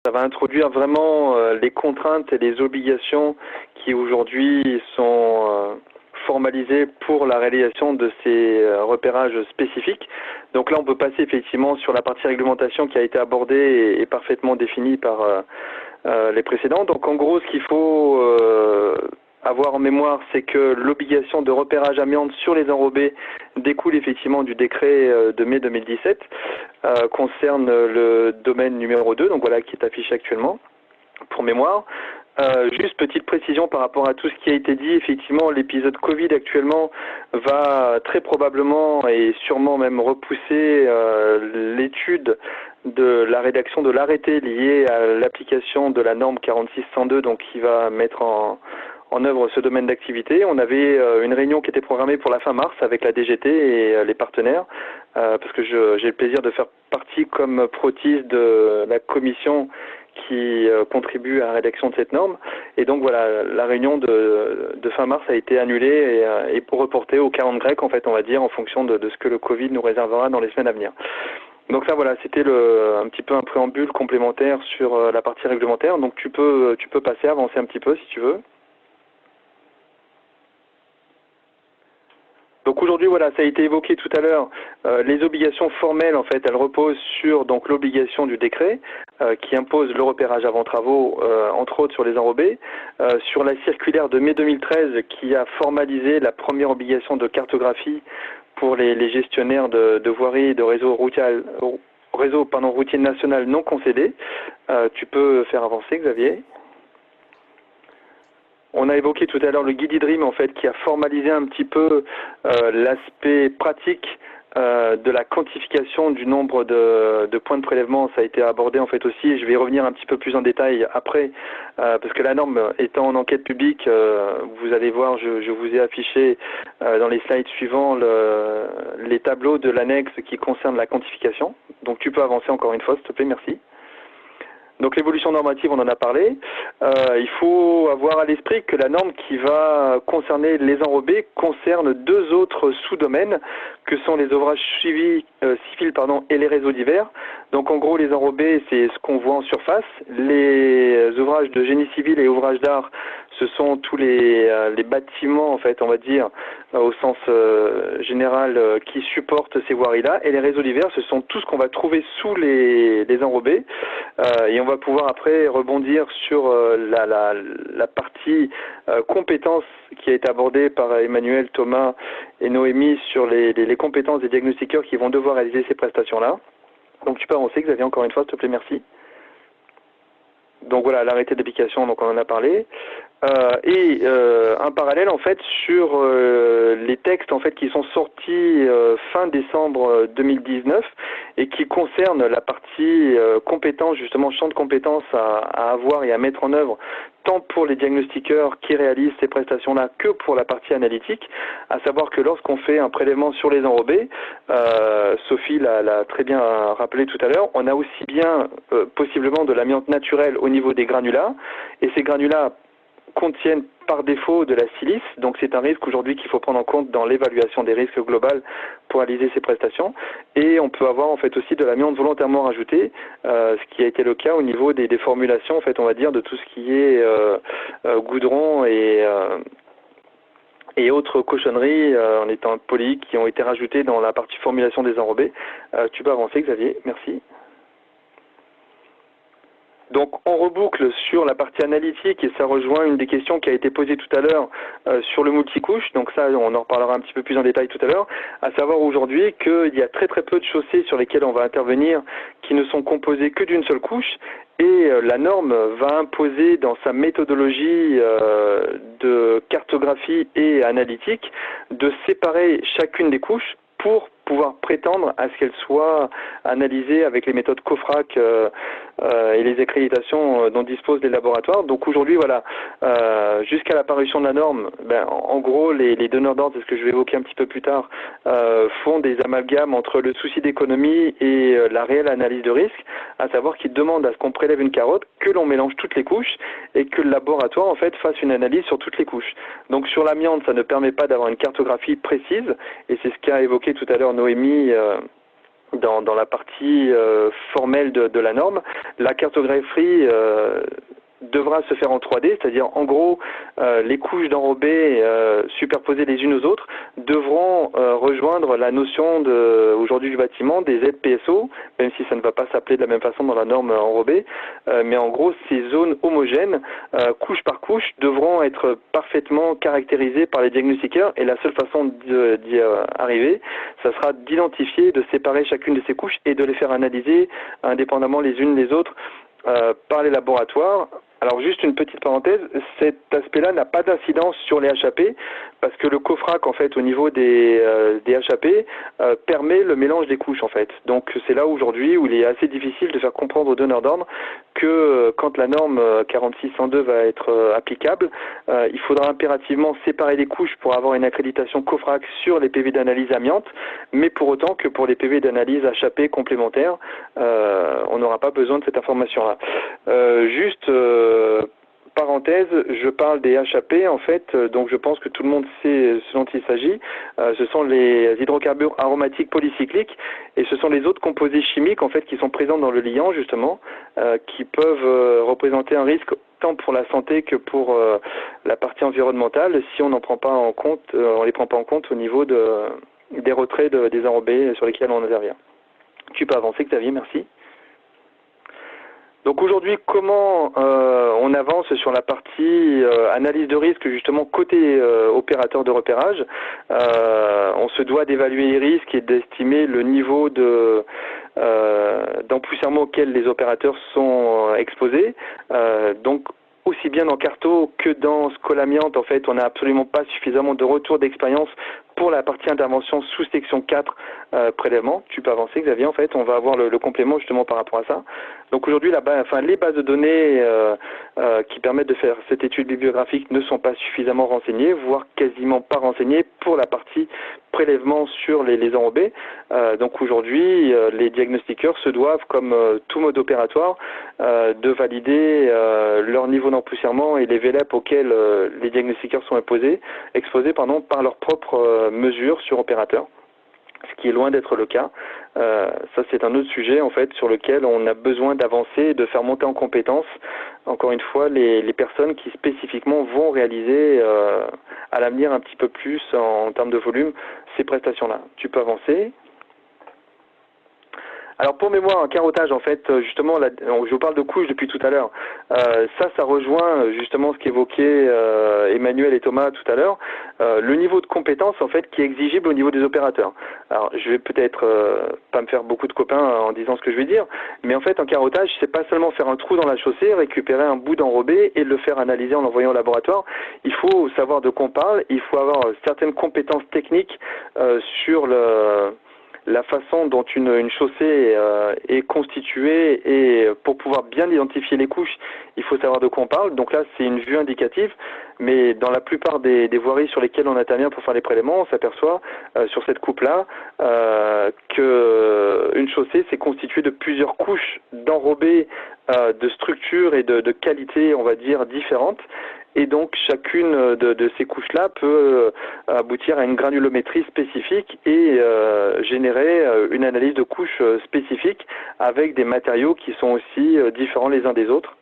Ça va introduire vraiment les contraintes et les obligations qui aujourd'hui sont formalisées pour la réalisation de ces repérages spécifiques. Donc là, on peut passer effectivement sur la partie réglementation qui a été abordée et parfaitement définie par les précédents. Donc en gros, ce qu'il faut avoir en mémoire, c'est que l'obligation de repérage amiante sur les enrobés découle effectivement du décret de mai 2017, concerne le domaine numéro 2, donc voilà, qui est affiché actuellement, pour mémoire. Juste petite précision par rapport à tout ce qui a été dit, effectivement l'épisode Covid actuellement va très probablement et sûrement même repousser l'étude de la rédaction de l'arrêté lié à l'application de la norme 46.102, donc qui va mettre en œuvre ce domaine d'activité. On avait une réunion qui était programmée pour la fin mars avec la DGT et les partenaires, parce que j'ai le plaisir de faire partie comme protis de la commission qui contribue à la rédaction de cette norme. Et donc voilà, la réunion de fin mars a été annulée et pour reporter au 40 grec, en fait, on va dire, en fonction de ce que le Covid nous réservera dans les semaines à venir. Donc ça, voilà, c'était un petit peu un préambule complémentaire sur la partie réglementaire. Donc tu peux passer, avancer un petit peu si tu veux. Donc aujourd'hui, voilà, ça a été évoqué tout à l'heure, les obligations formelles, en fait, elles reposent sur donc l'obligation du décret qui impose le repérage avant travaux, entre autres sur les enrobés, sur la circulaire de mai 2013 qui a formalisé la première obligation de cartographie pour les gestionnaires de voiries de réseau routier national non concédé. Tu peux faire avancer, Xavier. On a évoqué tout à l'heure le guide IDRIM, en fait, qui a formalisé un petit peu l'aspect pratique de la quantification du nombre de points de prélèvement. Ça a été abordé en fait aussi, et je vais y revenir un petit peu plus en détail après, parce que la norme étant en enquête publique, vous allez voir, je vous ai affiché dans les slides suivants les tableaux de l'annexe qui concerne la quantification. Donc tu peux avancer encore une fois, s'il te plaît, merci. Donc l'évolution normative, on en a parlé. Il faut avoir à l'esprit que la norme qui va concerner les enrobés concerne deux autres sous-domaines que sont les ouvrages civils et les réseaux divers. Donc en gros, les enrobés, c'est ce qu'on voit en surface. Les ouvrages de génie civil et ouvrages d'art, ce sont tous les bâtiments, en fait, on va dire, au sens général, qui supportent ces voiries-là. Et les réseaux divers, ce sont tout ce qu'on va trouver sous les enrobés. Et on va pouvoir après rebondir sur la partie compétences qui a été abordée par Emmanuel, Thomas et Noémie sur les compétences des diagnostiqueurs qui vont devoir réaliser ces prestations-là. Donc tu peux avancer, Xavier, encore une fois, s'il te plaît, merci. Donc voilà, l'arrêté d'application, donc on en a parlé. Un parallèle en fait sur les textes en fait qui sont sortis fin décembre 2019 et qui concernent la partie compétences, justement champ de compétences à avoir et à mettre en œuvre tant pour les diagnostiqueurs qui réalisent ces prestations-là que pour la partie analytique, à savoir que lorsqu'on fait un prélèvement sur les enrobés, Sophie l'a très bien rappelé tout à l'heure, on a aussi bien possiblement de l'amiante naturelle au niveau des granulats, et ces granulats contiennent par défaut de la silice, donc c'est un risque aujourd'hui qu'il faut prendre en compte dans l'évaluation des risques globales pour réaliser ces prestations. Et on peut avoir en fait aussi de l'amiante volontairement rajoutée, ce qui a été le cas au niveau des formulations, en fait, on va dire, de tout ce qui est goudron et autres cochonneries, en étant poli, qui ont été rajoutées dans la partie formulation des enrobés. Tu peux avancer, Xavier, merci. Donc on reboucle sur la partie analytique et ça rejoint une des questions qui a été posée tout à l'heure sur le multicouche. Donc ça, on en reparlera un petit peu plus en détail tout à l'heure, à savoir aujourd'hui qu'il y a très peu de chaussées sur lesquelles on va intervenir qui ne sont composées que d'une seule couche, et la norme va imposer dans sa méthodologie de cartographie et analytique de séparer chacune des couches pour pouvoir prétendre à ce qu'elles soient analysées avec les méthodes COFRAC et les accréditations dont disposent les laboratoires. Donc aujourd'hui, voilà, jusqu'à l'apparition de la norme, en gros, les donneurs d'ordre, c'est ce que je vais évoquer un petit peu plus tard, font des amalgames entre le souci d'économie et la réelle analyse de risque, à savoir qu'ils demandent à ce qu'on prélève une carotte, que l'on mélange toutes les couches et que le laboratoire en fait fasse une analyse sur toutes les couches. Donc sur l'amiante, ça ne permet pas d'avoir une cartographie précise, et c'est ce qu'a évoqué tout à l'heure Noémie dans la partie formelle de la norme. La cartographie devra se faire en 3D, c'est-à-dire en gros les couches d'enrobés superposées les unes aux autres devront rejoindre la notion aujourd'hui du bâtiment des ZPSO, même si ça ne va pas s'appeler de la même façon dans la norme enrobée, mais en gros ces zones homogènes, couche par couche, devront être parfaitement caractérisées par les diagnostiqueurs, et la seule façon d'y arriver, ça sera d'identifier, de séparer chacune de ces couches et de les faire analyser indépendamment les unes des autres par les laboratoires. Alors juste une petite parenthèse, cet aspect-là n'a pas d'incidence sur les HAP parce que le COFRAC en fait au niveau des HAP permet le mélange des couches en fait. Donc c'est là aujourd'hui où il est assez difficile de faire comprendre aux donneurs d'ordre que quand la norme 4602 va être applicable, il faudra impérativement séparer les couches pour avoir une accréditation COFRAC sur les PV d'analyse amiante, mais pour autant que pour les PV d'analyse HAP complémentaires, on n'aura pas besoin de cette information-là. Juste parenthèse, je parle des HAP en fait, donc je pense que tout le monde sait ce dont il s'agit. Ce sont les hydrocarbures aromatiques polycycliques et ce sont les autres composés chimiques en fait qui sont présents dans le liant justement, qui peuvent représenter un risque tant pour la santé que pour la partie environnementale si on n'en prend pas en compte, on les prend pas en compte au niveau des retraits des enrobés sur lesquels on intervient. Tu peux avancer Xavier, merci. Donc aujourd'hui, comment on avance sur la partie analyse de risque justement côté opérateur de repérage. On se doit d'évaluer les risques et d'estimer le niveau d'empoussièrement auquel les opérateurs sont exposés. Donc aussi bien dans Carto que dans Scolamiante, en fait, on n'a absolument pas suffisamment de retour d'expérience pour la partie intervention sous section 4 prélèvement. Tu peux avancer Xavier, en fait, on va avoir le complément justement par rapport à ça. Donc aujourd'hui, les bases de données qui permettent de faire cette étude bibliographique ne sont pas suffisamment renseignées, voire quasiment pas renseignées pour la partie prélèvement sur les enrobés. Donc aujourd'hui, les diagnostiqueurs se doivent, comme tout mode opératoire, de valider leur niveau d'empoussièrement et les VLEP auxquels les diagnostiqueurs sont exposés par leurs propres mesures sur opérateur, ce qui est loin d'être le cas. Ça c'est un autre sujet en fait sur lequel on a besoin d'avancer et de faire monter en compétence encore une fois les personnes qui spécifiquement vont réaliser à l'avenir un petit peu plus en termes de volume ces prestations-là. Tu peux avancer. Alors pour mémoire, un carottage en fait, justement, je vous parle de couches depuis tout à l'heure. Ça rejoint justement ce qu'évoquaient Emmanuel et Thomas tout à l'heure, le niveau de compétence en fait qui est exigible au niveau des opérateurs. Alors je vais peut-être pas me faire beaucoup de copains en disant ce que je vais dire, mais en fait un carottage c'est pas seulement faire un trou dans la chaussée, récupérer un bout d'enrobé et le faire analyser en l'envoyant au laboratoire. Il faut savoir de quoi on parle, il faut avoir certaines compétences techniques sur la façon dont une chaussée est constituée et pour pouvoir bien identifier les couches, il faut savoir de quoi on parle. Donc là, c'est une vue indicative, mais dans la plupart des voiries sur lesquelles on intervient pour faire les prélèvements, on s'aperçoit sur cette coupe-là qu'une chaussée s'est constituée de plusieurs couches d'enrobés de structures et de qualités, on va dire, différentes. Et donc chacune de ces couches-là peut aboutir à une granulométrie spécifique et générer une analyse de couches spécifique avec des matériaux qui sont aussi différents les uns des autres.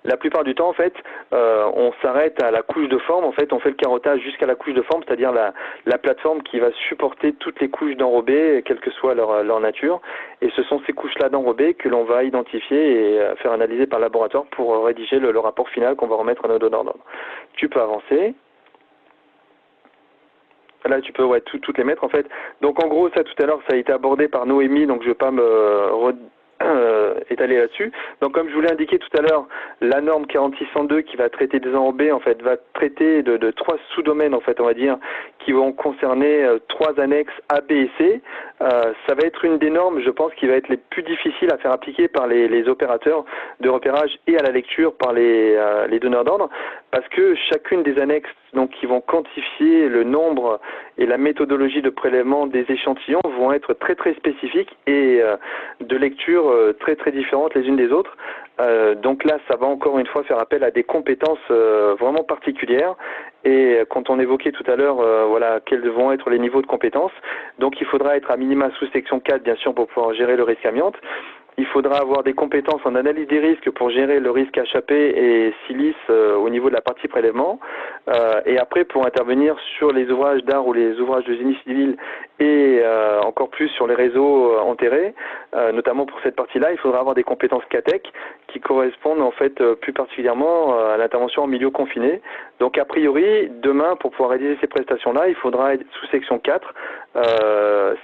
La plupart du temps, en fait, on s'arrête à la couche de forme. En fait, on fait le carottage jusqu'à la couche de forme, c'est-à-dire la plateforme qui va supporter toutes les couches d'enrobés, quelle que soit leur nature. Et ce sont ces couches-là d'enrobés que l'on va identifier et faire analyser par le laboratoire pour rédiger le rapport final qu'on va remettre à nos donneurs d'ordre. Tu peux avancer. Là, tu peux toutes les mettre, en fait. Donc, en gros, ça, tout à l'heure, ça a été abordé par Noémie, donc je ne vais pas me étalé là-dessus. Donc comme je vous l'ai indiqué tout à l'heure, la norme 4602 qui va traiter des enrobés en fait va traiter de trois sous-domaines en fait on va dire qui vont concerner trois annexes A, B et C. Ça va être une des normes je pense qui va être les plus difficiles à faire appliquer par les opérateurs de repérage et à la lecture par les donneurs d'ordre parce que chacune des annexes donc qui vont quantifier le nombre et la méthodologie de prélèvement des échantillons vont être très très spécifiques et de lecture très très différentes les unes des autres. Donc là, ça va encore une fois faire appel à des compétences vraiment particulières Et quand on évoquait tout à l'heure, voilà, quels vont être les niveaux de compétences, donc il faudra être à minima sous section 4, bien sûr, pour pouvoir gérer le risque amiante. Il faudra avoir des compétences en analyse des risques pour gérer le risque HAP et silice au niveau de la partie prélèvement. Et après, pour intervenir sur les ouvrages d'art ou les ouvrages de génie civil et encore plus sur les réseaux enterrés, notamment pour cette partie-là, il faudra avoir des compétences CATEC qui correspondent en fait plus particulièrement à l'intervention en milieu confiné. Donc a priori, demain, pour pouvoir réaliser ces prestations-là, il faudra être sous section 4,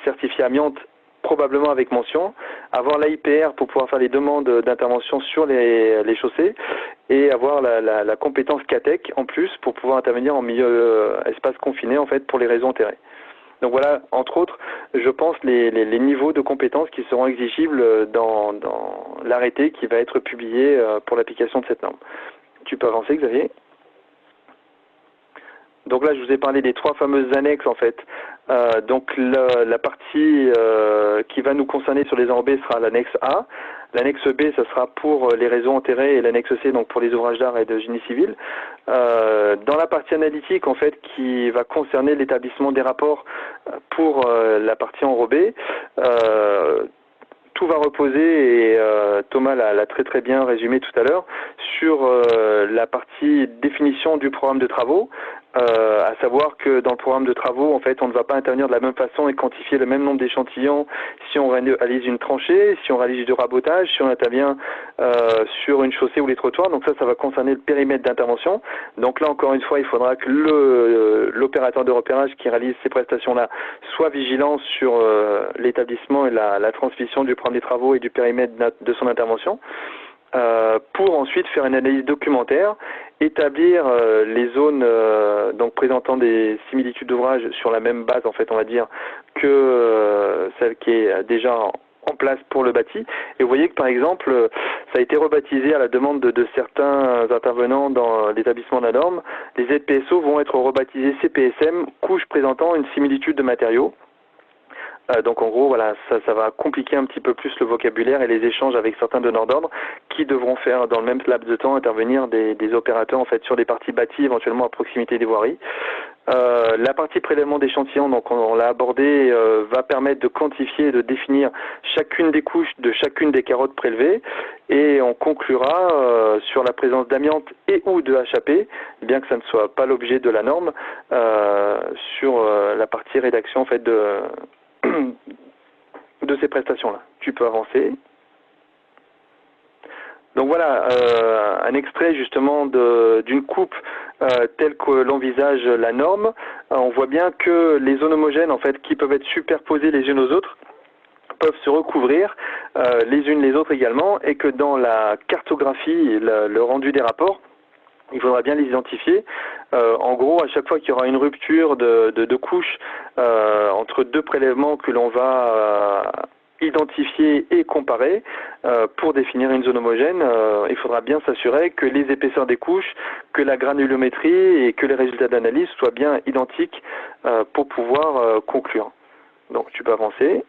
certifié amiante probablement avec mention, avoir l'AIPR pour pouvoir faire les demandes d'intervention sur les chaussées et avoir la compétence CATEC en plus pour pouvoir intervenir en milieu espace confiné en fait pour les réseaux enterrés. Donc voilà, entre autres, je pense les niveaux de compétences qui seront exigibles dans l'arrêté qui va être publié pour l'application de cette norme. Tu peux avancer, Xavier ? Donc là, je vous ai parlé des 3 fameuses annexes en fait. Donc la partie qui va nous concerner sur les enrobés sera l'annexe A. L'annexe B, ça sera pour les réseaux enterrés et l'annexe C, donc pour les ouvrages d'art et de génie civil. Dans la partie analytique, en fait, qui va concerner l'établissement des rapports pour la partie enrobée, tout va reposer, et Thomas l'a très bien résumé tout à l'heure, sur la partie définition du programme de travaux, à savoir que dans le programme de travaux, en fait, on ne va pas intervenir de la même façon et quantifier le même nombre d'échantillons si on réalise une tranchée, si on réalise du rabotage, si on intervient sur une chaussée ou les trottoirs. Donc ça va concerner le périmètre d'intervention. Donc là, encore une fois, il faudra que l'opérateur de repérage qui réalise ces prestations-là soit vigilant sur l'établissement et la transmission du programme des travaux et du périmètre de son intervention. Pour ensuite faire une analyse documentaire, établir les zones donc présentant des similitudes d'ouvrage sur la même base en fait on va dire que celle qui est déjà en place pour le bâti. Et vous voyez que par exemple ça a été rebaptisé à la demande de certains intervenants dans l'établissement de la norme. Les ZPSO vont être rebaptisés CPSM, couche présentant une similitude de matériaux. Donc en gros, voilà, ça va compliquer un petit peu plus le vocabulaire et les échanges avec certains donneurs d'ordre qui devront faire dans le même laps de temps intervenir des opérateurs en fait sur des parties bâties éventuellement à proximité des voiries. La partie prélèvement d'échantillons, donc on l'a abordé, va permettre de quantifier et de définir chacune des couches de chacune des carottes prélevées et on conclura sur la présence d'amiante et ou de HAP, bien que ça ne soit pas l'objet de la norme, sur la partie rédaction en fait de ces prestations-là. Tu peux avancer. Donc voilà, un extrait justement d'une coupe telle que l'envisage la norme. On voit bien que les zones homogènes en fait qui peuvent être superposées les unes aux autres peuvent se recouvrir les unes les autres également et que dans la cartographie, le rendu des rapports, il faudra bien les identifier. En gros, à chaque fois qu'il y aura une rupture de couches entre 2 prélèvements que l'on va identifier et comparer pour définir une zone homogène, il faudra bien s'assurer que les épaisseurs des couches, que la granulométrie et que les résultats d'analyse soient bien identiques pour pouvoir conclure. Donc tu peux avancer.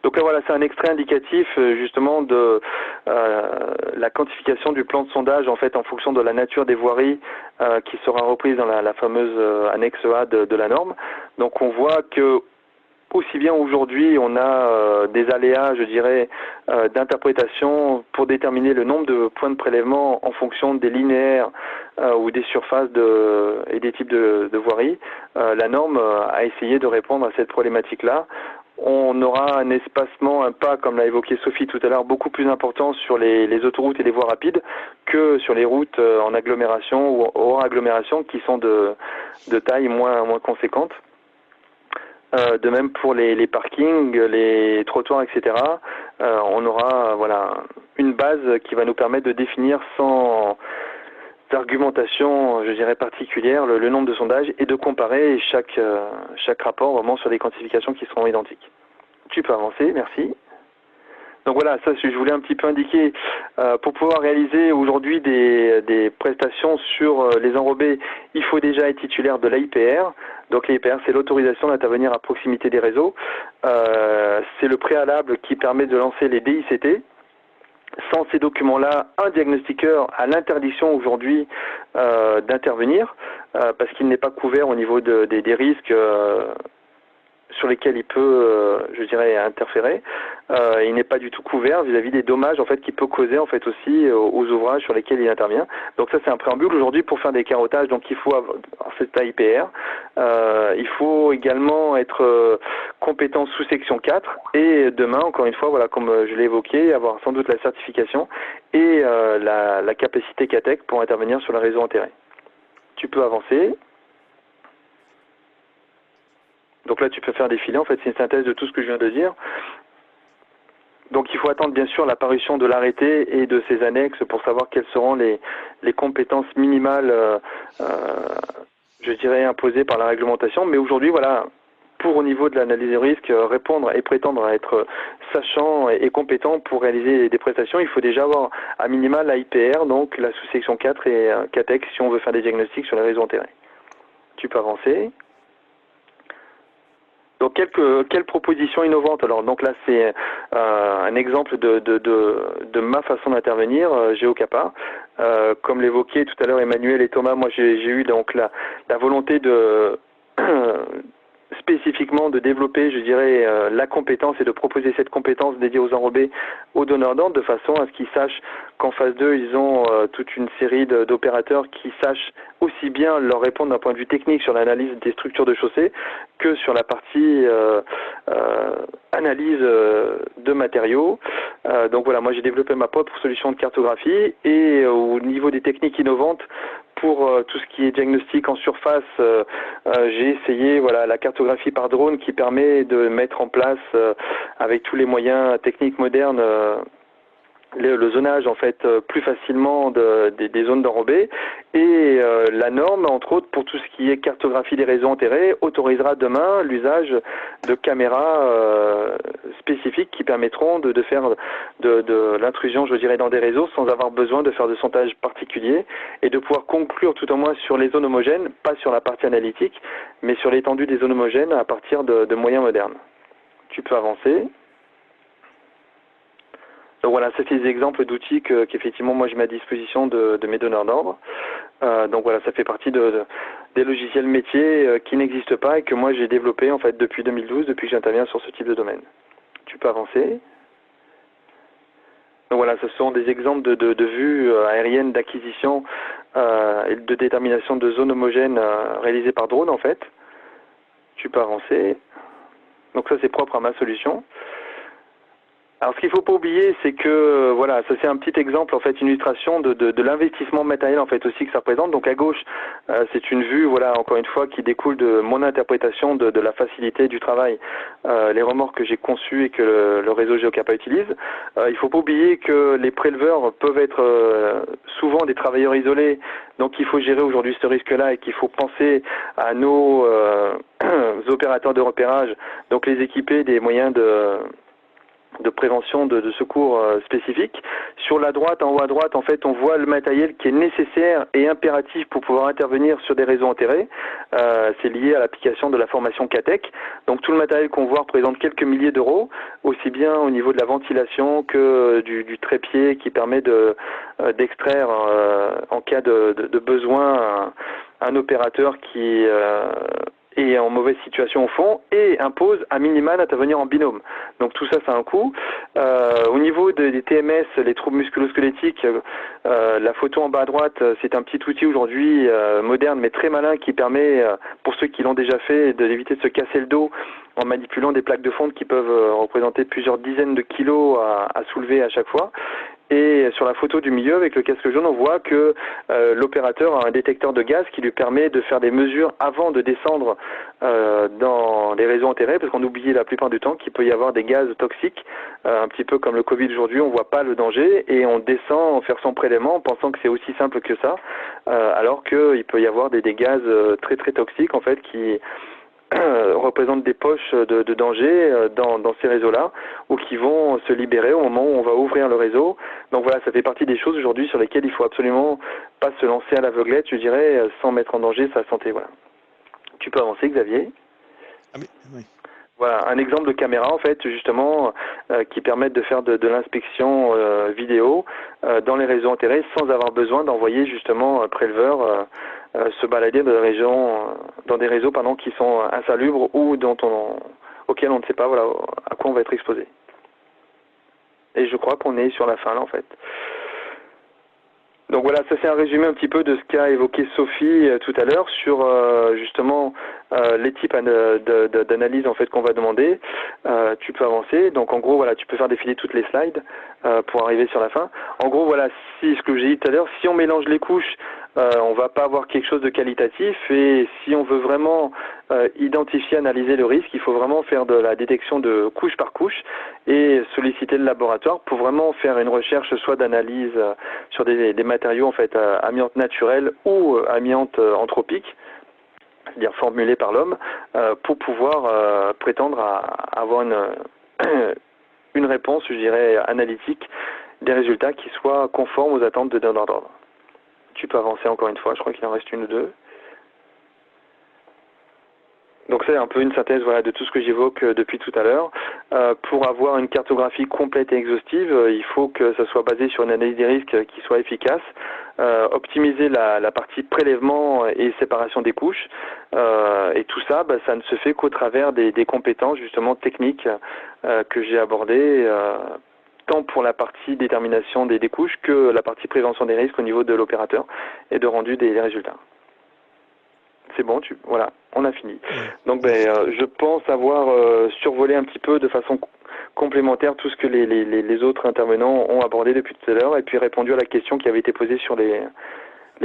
Donc là voilà, c'est un extrait indicatif justement de la quantification du plan de sondage en fait en fonction de la nature des voiries qui sera reprise dans la fameuse annexe A de la norme. Donc on voit que aussi bien aujourd'hui on a des aléas, je dirais, d'interprétation pour déterminer le nombre de points de prélèvement en fonction des linéaires ou des surfaces et des types de voiries. La norme a essayé de répondre à cette problématique-là. On aura un espacement, un pas, comme l'a évoqué Sophie tout à l'heure, beaucoup plus important sur les autoroutes et les voies rapides que sur les routes en agglomération ou hors agglomération qui sont de taille moins conséquente. De même pour les parkings, les trottoirs, etc. On aura voilà une base qui va nous permettre de définir sans argumentation, je dirais, particulière le nombre de sondages et de comparer chaque rapport vraiment sur des quantifications qui seront identiques. Tu peux avancer, merci. Donc voilà, ça je voulais un petit peu indiquer, pour pouvoir réaliser aujourd'hui des prestations sur les enrobés, il faut déjà être titulaire de l'AIPR. Donc l'AIPR, c'est l'autorisation d'intervenir à proximité des réseaux. C'est le préalable qui permet de lancer les DICT. Sans ces documents-là, un diagnostiqueur a l'interdiction aujourd'hui d'intervenir parce qu'il n'est pas couvert au niveau des risques sur lesquels il peut, je dirais, interférer. Il n'est pas du tout couvert vis-à-vis des dommages en fait qu'il peut causer en fait aussi aux ouvrages sur lesquels il intervient. Donc ça c'est un préambule aujourd'hui pour faire des carottages. Donc il faut avoir cette IPR. Il faut également être compétent sous section 4 et demain encore une fois voilà comme je l'ai évoqué avoir sans doute la certification et la capacité CATEC pour intervenir sur le réseau enterré. Tu peux avancer. Donc là, tu peux faire défiler. En fait, c'est une synthèse de tout ce que je viens de dire. Donc il faut attendre bien sûr la parution de l'arrêté et de ses annexes pour savoir quelles seront les compétences minimales, je dirais, imposées par la réglementation. Mais aujourd'hui, voilà, pour au niveau de l'analyse des risques, répondre et prétendre à être sachant et compétent pour réaliser des prestations, il faut déjà avoir à minima la IPR, donc la sous-section 4 et CATEC si on veut faire des diagnostics sur les réseaux enterrés. Tu peux avancer. Donc quelles propositions innovantes alors? Donc là c'est un exemple de ma façon d'intervenir, GeoCapa. Comme l'évoquaient tout à l'heure Emmanuel et Thomas, moi j'ai eu donc la volonté de spécifiquement de développer, je dirais, la compétence et de proposer cette compétence dédiée aux enrobés aux donneurs d'ordre de façon à ce qu'ils sachent qu'en phase 2, ils ont toute une série d'opérateurs qui sachent aussi bien leur répondre d'un point de vue technique sur l'analyse des structures de chaussée que sur la partie analyse de matériaux. Donc voilà, moi j'ai développé ma propre solution de cartographie et au niveau des techniques innovantes, pour tout ce qui est diagnostic en surface, j'ai essayé voilà la cartographie par drone qui permet de mettre en place avec tous les moyens techniques modernes le zonage en fait plus facilement des zones d'enrobés et la norme entre autres pour tout ce qui est cartographie des réseaux enterrés autorisera demain l'usage de caméras spécifiques qui permettront de faire de l'intrusion je dirais dans des réseaux sans avoir besoin de faire de sondage particulier et de pouvoir conclure tout au moins sur les zones homogènes, pas sur la partie analytique mais sur l'étendue des zones homogènes à partir de moyens modernes. Tu peux avancer. Donc voilà, c'est des exemples d'outils qu'effectivement moi je mets à disposition de mes donneurs d'ordre. Donc voilà, ça fait partie des logiciels métiers qui n'existent pas et que moi j'ai développé en fait depuis 2012, depuis que j'interviens sur ce type de domaine. Tu peux avancer. Donc voilà, ce sont des exemples de vues aériennes d'acquisition et de détermination de zones homogènes réalisées par drone en fait. Tu peux avancer. Donc ça c'est propre à ma solution. Alors ce qu'il ne faut pas oublier, c'est que voilà, ça c'est un petit exemple en fait, une illustration de l'investissement matériel en fait aussi que ça représente. Donc à gauche, c'est une vue, voilà, encore une fois, qui découle de mon interprétation de la facilité du travail, les remorques que j'ai conçues et que le réseau GeoCapa utilise. Il ne faut pas oublier que les préleveurs peuvent être souvent des travailleurs isolés, donc il faut gérer aujourd'hui ce risque-là et qu'il faut penser à nos opérateurs de repérage, donc les équiper des moyens de prévention de secours spécifiques. Sur la droite, en haut à droite, en fait, on voit le matériel qui est nécessaire et impératif pour pouvoir intervenir sur des réseaux enterrés. C'est lié à l'application de la formation CATEC. Donc tout le matériel qu'on voit représente quelques milliers d'euros, aussi bien au niveau de la ventilation que du trépied qui permet d'extraire en cas de besoin un opérateur qui est en mauvaise situation au fond et impose à minima d'intervenir en binôme. Donc tout ça, ça a un coût. Au niveau des TMS, les troubles musculo-squelettiques, la photo en bas à droite, c'est un petit outil aujourd'hui moderne mais très malin qui permet, pour ceux qui l'ont déjà fait, d'éviter de se casser le dos en manipulant des plaques de fonte qui peuvent représenter plusieurs dizaines de kilos à soulever à chaque fois. Et sur la photo du milieu avec le casque jaune, on voit que l'opérateur a un détecteur de gaz qui lui permet de faire des mesures avant de descendre dans les réseaux enterrés, parce qu'on oublie la plupart du temps qu'il peut y avoir des gaz toxiques, un petit peu comme le Covid aujourd'hui, on ne voit pas le danger et on descend faire son prélèvement en pensant que c'est aussi simple que ça, alors qu'il peut y avoir des gaz très très toxiques en fait qui représentent des poches de danger dans ces réseaux-là ou qui vont se libérer au moment où on va ouvrir le réseau. Donc voilà, ça fait partie des choses aujourd'hui sur lesquelles il faut absolument pas se lancer à l'aveuglette, je dirais, sans mettre en danger sa santé. Voilà. Tu peux avancer, Xavier. Ah oui. Voilà, un exemple de caméra en fait justement qui permettent de faire de l'inspection vidéo dans les réseaux enterrés sans avoir besoin d'envoyer justement un préleveur se balader dans des réseaux pardon, qui sont insalubres ou auxquels on ne sait pas voilà à quoi on va être exposé. Et je crois qu'on est sur la fin là en fait. Donc voilà, ça c'est un résumé un petit peu de ce qu'a évoqué Sophie tout à l'heure sur justement les types d'analyse en fait qu'on va demander. Tu peux avancer. Donc en gros voilà, tu peux faire défiler toutes les slides pour arriver sur la fin. En gros voilà, ce que j'ai dit tout à l'heure, si on mélange les couches, on va pas avoir quelque chose de qualitatif. Et si on veut vraiment identifier, analyser le risque, il faut vraiment faire de la détection de couche par couche et solliciter le laboratoire pour vraiment faire une recherche soit d'analyse sur des matériaux en fait amiante naturelle ou amiante anthropique, c'est-à-dire formulée par l'homme, pour pouvoir prétendre à avoir une réponse, je dirais, analytique des résultats qui soient conformes aux attentes de donneurs d'ordre. Tu peux avancer encore une fois, je crois qu'il en reste une ou deux. Donc c'est un peu une synthèse voilà, de tout ce que j'évoque depuis tout à l'heure. Pour avoir une cartographie complète et exhaustive, il faut que ça soit basé sur une analyse des risques qui soit efficace, optimiser la partie prélèvement et séparation des couches, et tout ça, ça ne se fait qu'au travers des compétences justement techniques que j'ai abordées, tant pour la partie détermination des couches que la partie prévention des risques au niveau de l'opérateur et de rendu des résultats. C'est bon, voilà, on a fini. Ouais. Donc je pense avoir survolé un petit peu de façon complémentaire tout ce que les autres intervenants ont abordé depuis tout à l'heure et puis répondu à la question qui avait été posée sur les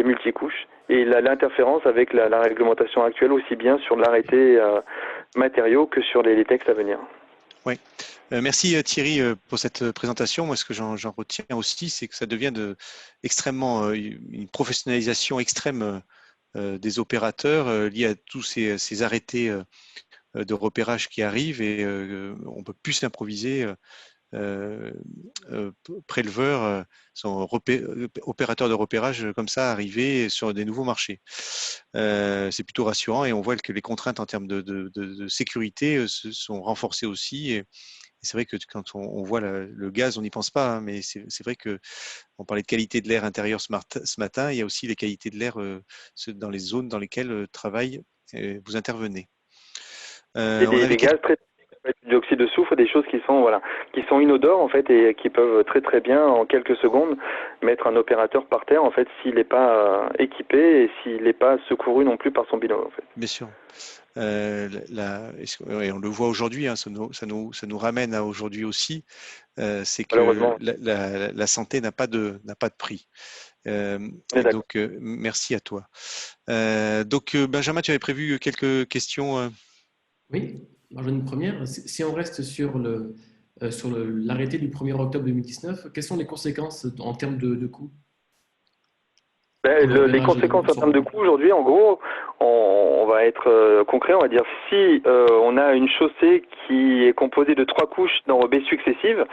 multicouches et l'interférence avec la réglementation actuelle aussi bien sur l'arrêté matériaux que sur les textes à venir. Oui. Merci Thierry pour cette présentation. Moi, ce que j'en retiens aussi, c'est que ça devient extrêmement une professionnalisation extrême des opérateurs liés à tous ces arrêtés de repérage qui arrivent et on peut plus s'improviser préleveurs, opérateurs de repérage comme ça arriver sur des nouveaux marchés. C'est plutôt rassurant et on voit que les contraintes en termes de sécurité se sont renforcées aussi. Et c'est vrai que quand on voit le gaz, on n'y pense pas, hein, mais c'est vrai que on parlait de qualité de l'air intérieur ce matin. Il y a aussi les qualités de l'air dans les zones dans lesquelles vous intervenez. Et des gaz très dioxyde de soufre, des choses qui sont inodores en fait et qui peuvent très très bien en quelques secondes mettre un opérateur par terre en fait s'il n'est pas équipé et s'il n'est pas secouru non plus par son binôme en fait. Bien sûr. Et on le voit aujourd'hui, hein, ça nous ramène à aujourd'hui aussi, c'est que la santé n'a pas de prix. Donc, merci à toi. Donc, Benjamin, tu avais prévu quelques questions. Oui, j'en ai une première. Si on reste sur l'arrêté du 1er octobre 2019, quelles sont les conséquences en termes de coûts? Les conséquences en termes de coûts aujourd'hui, en gros, on va être concret, on va dire si on a une chaussée qui est composée de 3 couches d'enrobés successives,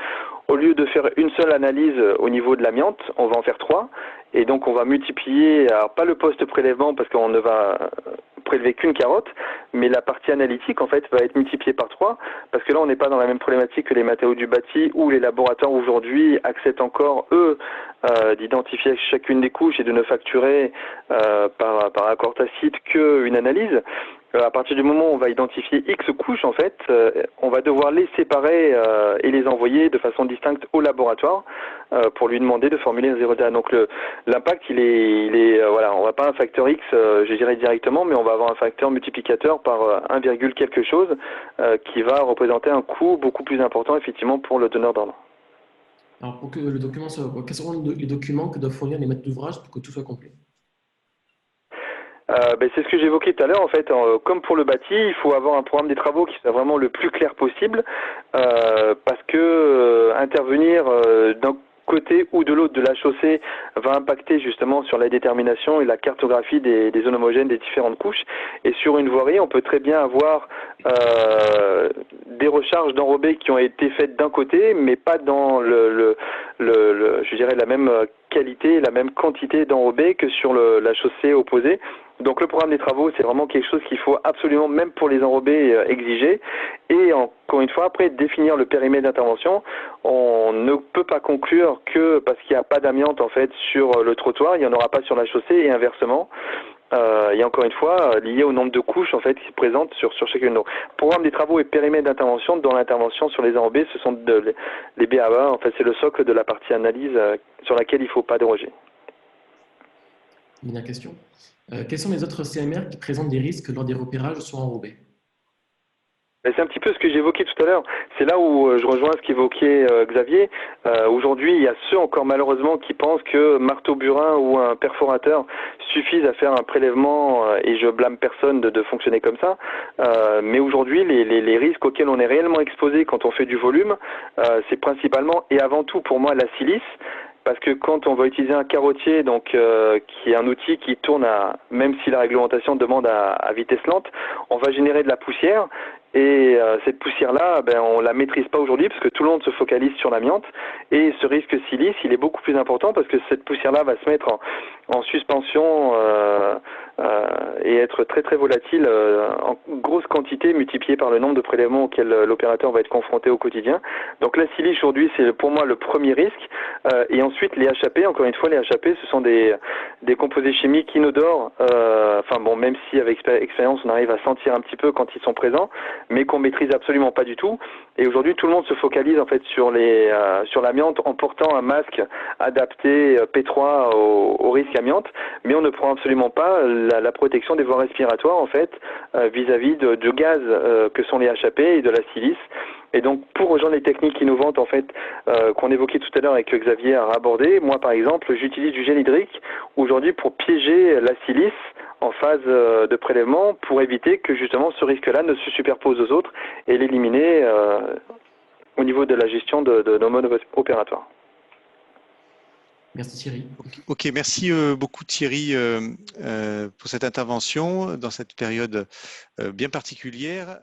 au lieu de faire une seule analyse au niveau de l'amiante, on va en faire 3. Et donc on va multiplier, alors pas le post-prélèvement parce qu'on ne va prélever qu'une carotte, mais la partie analytique en fait va être multipliée par 3 parce que là on n'est pas dans la même problématique que les matériaux du bâti où les laboratoires aujourd'hui acceptent encore eux d'identifier chacune des couches et de ne facturer par accord tacite qu'une analyse. À partir du moment où on va identifier X couches, en fait, on va devoir les séparer et les envoyer de façon distincte au laboratoire pour lui demander de formuler un 0,1. Donc l'impact, il est voilà, on va pas un facteur X, je dirais directement, mais on va avoir un facteur multiplicateur par 1, quelque chose qui va représenter un coût beaucoup plus important effectivement pour le donneur d'ordre. Alors pour que le document soit, quels seront les documents que doivent fournir les maîtres d'ouvrage pour que tout soit complet? C'est ce que j'évoquais tout à l'heure. En fait, comme pour le bâti, il faut avoir un programme des travaux qui soit vraiment le plus clair possible, parce que intervenir d'un côté ou de l'autre de la chaussée va impacter justement sur la détermination et la cartographie des zones homogènes des différentes couches. Et sur une voirie, on peut très bien avoir des recharges d'enrobés qui ont été faites d'un côté, mais pas dans je dirais la même qualité, la même quantité d'enrobés que sur la chaussée opposée. Donc le programme des travaux, c'est vraiment quelque chose qu'il faut absolument, même pour les enrobés, exiger. Et encore une fois, après définir le périmètre d'intervention, on ne peut pas conclure que parce qu'il n'y a pas d'amiante en fait sur le trottoir, il n'y en aura pas sur la chaussée et inversement. Et encore une fois, lié au nombre de couches en fait qui se présentent sur chacune d'entre eux. Programme des travaux et périmètre d'intervention. Dans l'intervention sur les enrobés, ce sont les BABA. En fait, c'est le socle de la partie analyse sur laquelle il ne faut pas déroger. Dernière question. Quels sont les autres CMR qui présentent des risques lors des repérages soit enrobés? C'est un petit peu ce que j'évoquais tout à l'heure. C'est là où je rejoins ce qu'évoquait Xavier. Aujourd'hui, il y a ceux encore malheureusement qui pensent que marteau-burin ou un perforateur suffisent à faire un prélèvement et je blâme personne de fonctionner comme ça. Mais aujourd'hui, les risques auxquels on est réellement exposé quand on fait du volume, c'est principalement et avant tout pour moi la silice. Parce que quand on va utiliser un carottier, donc qui est un outil qui tourne même si la réglementation demande à vitesse lente, on va générer de la poussière. Et cette poussière-là, on la maîtrise pas aujourd'hui parce que tout le monde se focalise sur l'amiante. Et ce risque silice, il est beaucoup plus important parce que cette poussière-là va se mettre en suspension et être très très volatile en grosse quantité multipliée par le nombre de prélèvements auxquels l'opérateur va être confronté au quotidien. Donc la silice aujourd'hui, c'est pour moi le premier risque. Et ensuite les HAP, encore une fois, les HAP, ce sont des composés chimiques inodores. Enfin bon, même si avec expérience on arrive à sentir un petit peu quand ils sont présents, mais qu'on maîtrise absolument pas du tout. Et aujourd'hui, tout le monde se focalise en fait sur l'amiante en portant un masque adapté P3 au risque amiante, mais on ne prend absolument pas la protection des voies respiratoires en fait vis-à-vis de gaz que sont les HAP et de la silice. Et donc, pour rejoindre les techniques innovantes en fait qu'on évoquait tout à l'heure et que Xavier a abordé, moi par exemple, j'utilise du gel hydrique aujourd'hui pour piéger la silice en phase de prélèvement pour éviter que justement ce risque-là ne se superpose aux autres et l'éliminer au niveau de la gestion de nos modes opératoires. Merci Thierry. Ok, merci beaucoup Thierry pour cette intervention dans cette période bien particulière.